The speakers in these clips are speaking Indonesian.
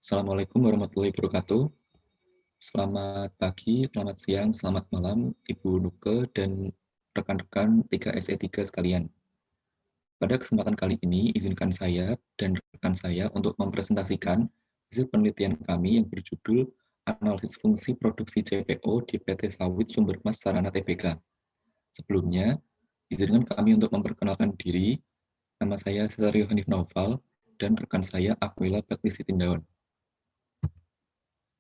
Assalamualaikum warahmatullahi wabarakatuh. Selamat pagi, selamat siang, selamat malam, Ibu Nuke dan rekan-rekan 3SE3 sekalian. Pada kesempatan kali ini, izinkan saya dan rekan saya untuk mempresentasikan hasil penelitian kami yang berjudul Analisis Fungsi Produksi CPO di PT Sawit Sumbermas Sarana Tbk. Sebelumnya, izinkan kami untuk memperkenalkan diri. Nama saya Cesario Hanif Naufal dan rekan saya Aquila Patricia Tindawan.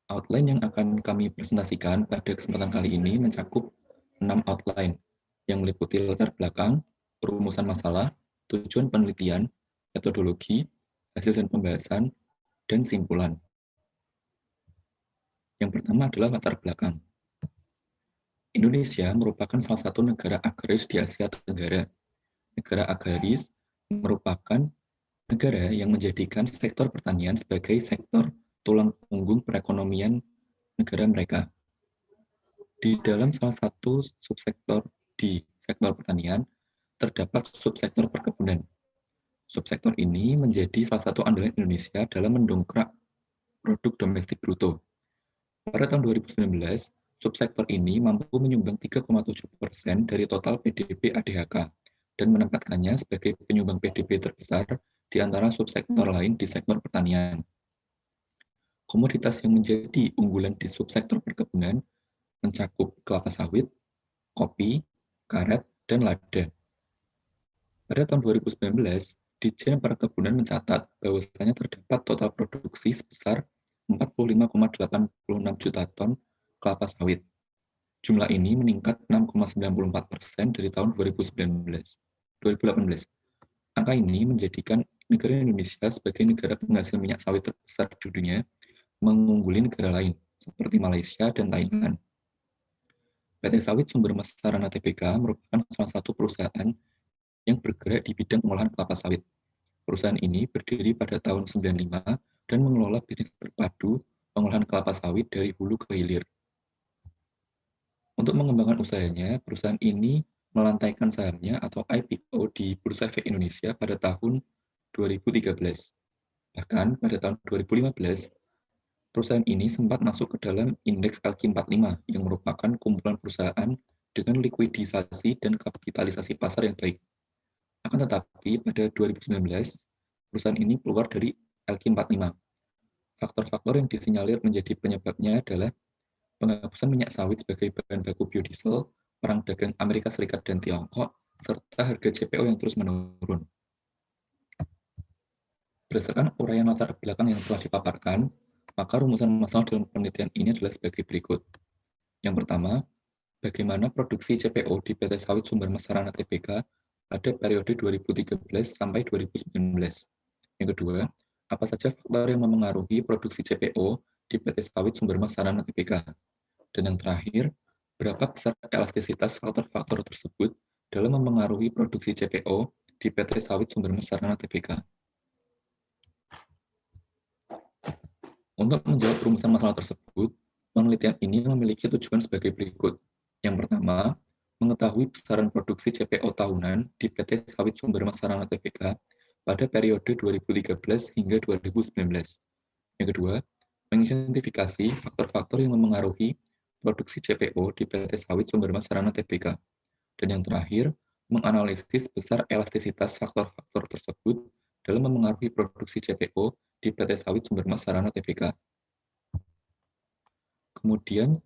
Outline yang akan kami presentasikan pada kesempatan kali ini mencakup 6 outline yang meliputi latar belakang, perumusan masalah, tujuan penelitian, metodologi, hasil dan pembahasan, dan simpulan. Yang pertama adalah latar belakang. Indonesia merupakan salah satu negara agraris di Asia Tenggara. Negara agraris merupakan negara yang menjadikan sektor pertanian sebagai sektor tulang punggung perekonomian negara mereka. Di dalam salah satu subsektor di sektor pertanian, terdapat subsektor perkebunan. Subsektor ini menjadi salah satu andalan Indonesia dalam mendongkrak produk domestik bruto. Pada tahun 2019, subsektor ini mampu menyumbang 3,7% dari total PDB ADHK dan menempatkannya sebagai penyumbang PDB terbesar di antara subsektor lain di sektor pertanian. Komoditas yang menjadi unggulan di subsektor perkebunan mencakup kelapa sawit, kopi, karet, dan lada. Pada tahun 2019, Ditjen Perkebunan mencatat bahwasanya terdapat total produksi sebesar 45,86 juta ton kelapa sawit. Jumlah ini meningkat 6,94% dari tahun 2018. Angka ini menjadikan negara Indonesia sebagai negara penghasil minyak sawit terbesar di dunia, mengungguli negara lain seperti Malaysia dan Thailand. PT Sawit Sumbermas Sarana Tbk merupakan salah satu perusahaan yang bergerak di bidang pengolahan kelapa sawit. Perusahaan ini berdiri pada tahun 1995 dan mengelola bisnis terpadu pengolahan kelapa sawit dari hulu ke hilir. Untuk mengembangkan usahanya, perusahaan ini melantaikan sahamnya atau IPO di Bursa Efek Indonesia pada tahun 2013. Bahkan pada tahun 2015, perusahaan ini sempat masuk ke dalam indeks LQ45 yang merupakan kumpulan perusahaan dengan likuidisasi dan kapitalisasi pasar yang baik. Akan tetapi pada 2019, perusahaan ini keluar dari LQ45. Faktor-faktor yang disinyalir menjadi penyebabnya adalah penghapusan minyak sawit sebagai bahan baku biodiesel, perang dagang Amerika Serikat dan Tiongkok, serta harga CPO yang terus menurun. Berdasarkan uraian latar belakang yang telah dipaparkan, maka rumusan masalah dalam penelitian ini adalah sebagai berikut. Yang pertama, bagaimana produksi CPO di PT Sawit Sumbermas Sarana Tbk pada periode 2013 sampai 2019. Yang kedua, apa saja faktor yang memengaruhi produksi CPO di PT Sawit Sumbermas Sarana Tbk? Dan yang terakhir, berapa besar elastisitas faktor-faktor tersebut dalam memengaruhi produksi CPO di PT Sawit Sumbermas Sarana Tbk? Untuk menjawab rumusan masalah tersebut, penelitian ini memiliki tujuan sebagai berikut. Yang pertama, mengetahui besaran produksi CPO tahunan di PT Sawit Sumbermas Sarana Tbk pada periode 2013 hingga 2019. Yang kedua, mengidentifikasi faktor-faktor yang memengaruhi produksi CPO di PT Sawit Sumbermas Sarana Tbk. Dan yang terakhir, menganalisis besar elastisitas faktor-faktor tersebut dalam memengaruhi produksi CPO di PT Sawit Sumbermas Sarana Tbk. Kemudian,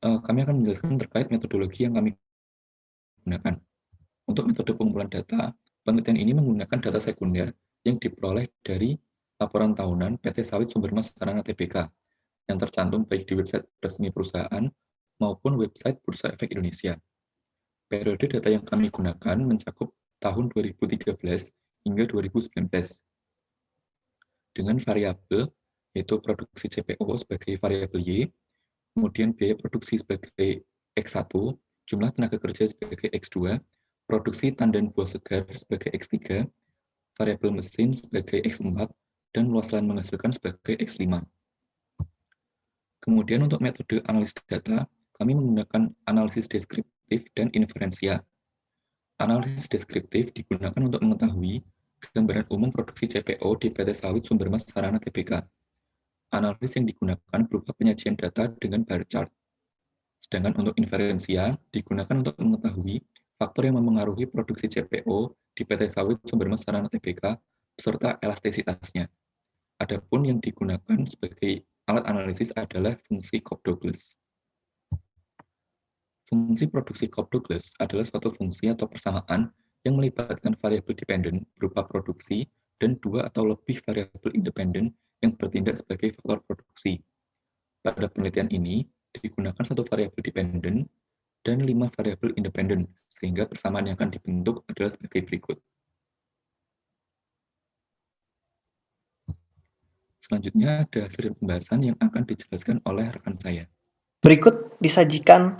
kami akan menjelaskan terkait metodologi yang kami gunakan. Untuk metode pengumpulan data, penelitian ini menggunakan data sekunder yang diperoleh dari laporan tahunan PT Sawit Sumbermas Sarana Tbk yang tercantum baik di website resmi perusahaan maupun website Bursa Efek Indonesia. Periode data yang kami gunakan mencakup tahun 2013 hingga 2019. Dengan variabel, yaitu produksi CPO sebagai variabel Y, kemudian biaya produksi sebagai X1, jumlah tenaga kerja sebagai X2, produksi tandan buah segar sebagai X3, variabel mesin sebagai X4, dan luas lahan menghasilkan sebagai X5. Kemudian untuk metode analisis data, kami menggunakan analisis deskriptif dan inferensia. Analisis deskriptif digunakan untuk mengetahui gambaran umum produksi CPO di PT Sawit Sumbermas Sarana Tbk. Analis yang digunakan berupa penyajian data dengan bar chart. Sedangkan untuk inferensia digunakan untuk mengetahui faktor yang memengaruhi produksi CPO di PT Sawit Sumbermas Sarana Tbk beserta elastisitasnya. Adapun yang digunakan sebagai alat analisis adalah fungsi Cobb-Douglas. Fungsi produksi Cobb-Douglas adalah suatu fungsi atau persamaan yang melibatkan variabel dependen berupa produksi dan dua atau lebih variabel independen yang bertindak sebagai faktor produksi. Pada penelitian ini, digunakan satu variabel dependen dan 5 variabel independen, sehingga persamaan yang akan dibentuk adalah sebagai berikut. Selanjutnya ada hasil pembahasan yang akan dijelaskan oleh rekan saya. Berikut disajikan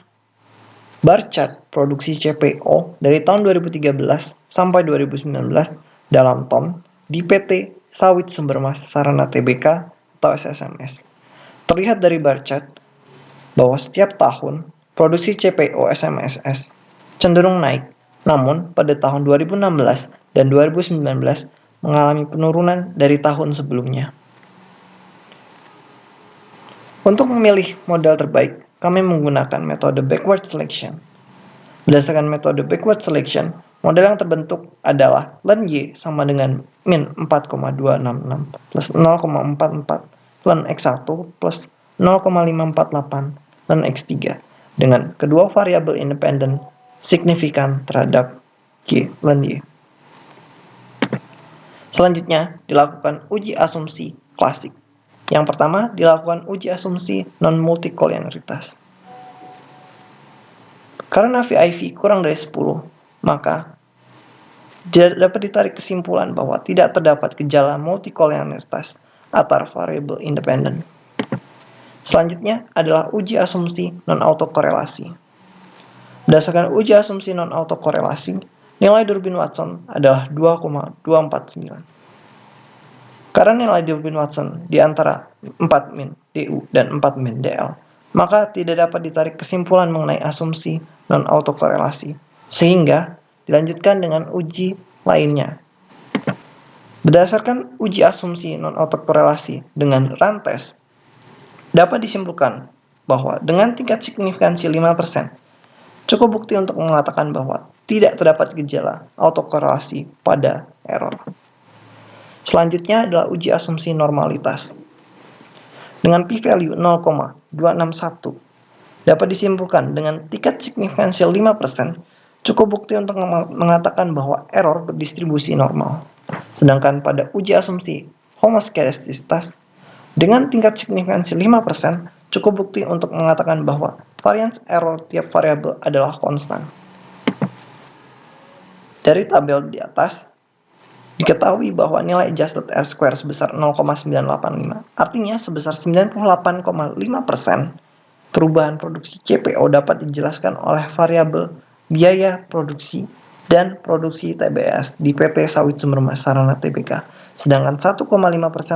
bar chart produksi CPO dari tahun 2013 sampai 2019 dalam ton di PT Sawit Sumbermas Sarana Tbk atau SSMS. Terlihat dari bar chart bahwa setiap tahun produksi CPO SMSS cenderung naik, namun pada tahun 2016 dan 2019 mengalami penurunan dari tahun sebelumnya. Untuk memilih model terbaik, kami menggunakan metode backward selection. Berdasarkan metode backward selection, model yang terbentuk adalah len Y sama dengan min 4,266 plus 0,44 len X1 plus 0,548 len X3 dengan kedua variabel independen signifikan terhadap Y len Y. Selanjutnya dilakukan uji asumsi klasik. Yang pertama dilakukan uji asumsi non-multikoliniaritas. Karena VIV kurang dari 10, maka dapat ditarik kesimpulan bahwa tidak terdapat gejala multikoliniaritas antar variabel independen. Selanjutnya adalah uji asumsi non-autokorelasi. Berdasarkan uji asumsi non-autokorelasi, nilai Durbin-Watson adalah 2,249. Karena nilai Durbin-Watson di antara 4 min DU dan 4 min DL, maka tidak dapat ditarik kesimpulan mengenai asumsi non-autokorelasi, sehingga dilanjutkan dengan uji lainnya. Berdasarkan uji asumsi non-autokorelasi dengan rantes, dapat disimpulkan bahwa dengan tingkat signifikansi 5%, cukup bukti untuk mengatakan bahwa tidak terdapat gejala autokorelasi pada error. Selanjutnya adalah uji asumsi normalitas. Dengan p-value 0,261, dapat disimpulkan dengan tingkat signifikansi 5%, cukup bukti untuk mengatakan bahwa error berdistribusi normal. Sedangkan pada uji asumsi homoskedastisitas, dengan tingkat signifikansi 5%, cukup bukti untuk mengatakan bahwa variance error tiap variabel adalah konstan. Dari tabel di atas, diketahui bahwa nilai adjusted R-square sebesar 0,985, artinya sebesar 98,5% perubahan produksi CPO dapat dijelaskan oleh variabel biaya produksi dan produksi TBS di PT Sawit Sumbermas Sarana Tbk, sedangkan 1,5%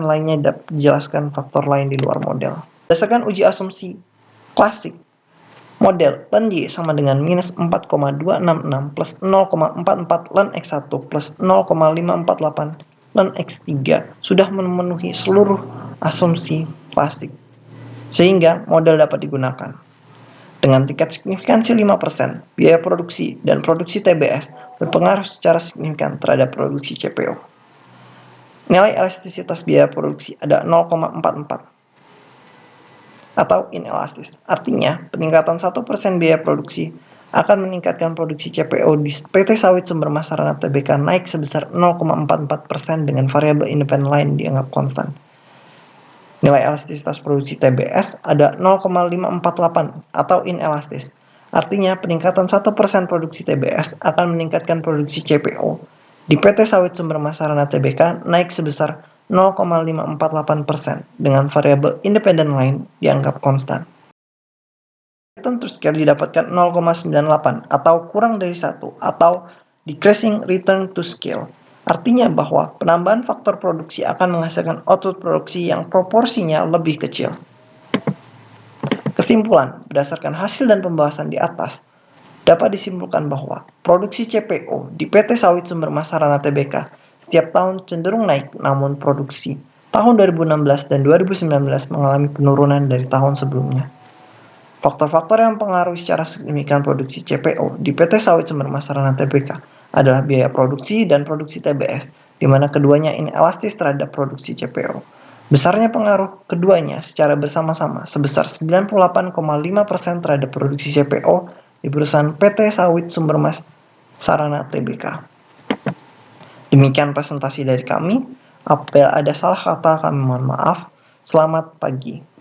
lainnya dapat dijelaskan faktor lain di luar model. Berdasarkan uji asumsi klasik, model len Y sama dengan minus 4,266 plus 0,44 len X1 plus 0,548 len X3 sudah memenuhi seluruh asumsi klasik, sehingga model dapat digunakan. Dengan tingkat signifikansi 5%, biaya produksi dan produksi TBS berpengaruh secara signifikan terhadap produksi CPO. Nilai elastisitas biaya produksi ada 0,44 atau inelastis. Artinya, peningkatan 1% biaya produksi akan meningkatkan produksi CPO di PT Sawit Sumbermas Sarana Tbk naik sebesar 0,44% dengan variabel independen lain dianggap konstan. Nilai elastisitas produksi TBS ada 0,548 atau inelastis. Artinya, peningkatan 1% produksi TBS akan meningkatkan produksi CPO di PT Sawit Sumbermas Sarana Tbk naik sebesar 0,548% dengan variabel independen lain dianggap konstan. Return to scale didapatkan 0,98 atau kurang dari 1 atau decreasing return to scale. Artinya bahwa penambahan faktor produksi akan menghasilkan output produksi yang proporsinya lebih kecil. Kesimpulan, berdasarkan hasil dan pembahasan di atas, dapat disimpulkan bahwa produksi CPO di PT Sawit Sumbermas Sarana Tbk setiap tahun cenderung naik, namun produksi tahun 2016 dan 2019 mengalami penurunan dari tahun sebelumnya. Faktor-faktor yang mempengaruhi secara signifikan produksi CPO di PT Sawit Sumber Mas Sarana Tbk adalah biaya produksi dan produksi TBS, di mana keduanya inelastis terhadap produksi CPO. Besarnya pengaruh keduanya secara bersama-sama sebesar 98,5% terhadap produksi CPO di perusahaan PT Sawit Sumber Mas Sarana Tbk. Demikian presentasi dari kami. Apabila ada salah kata, kami mohon maaf. Selamat pagi.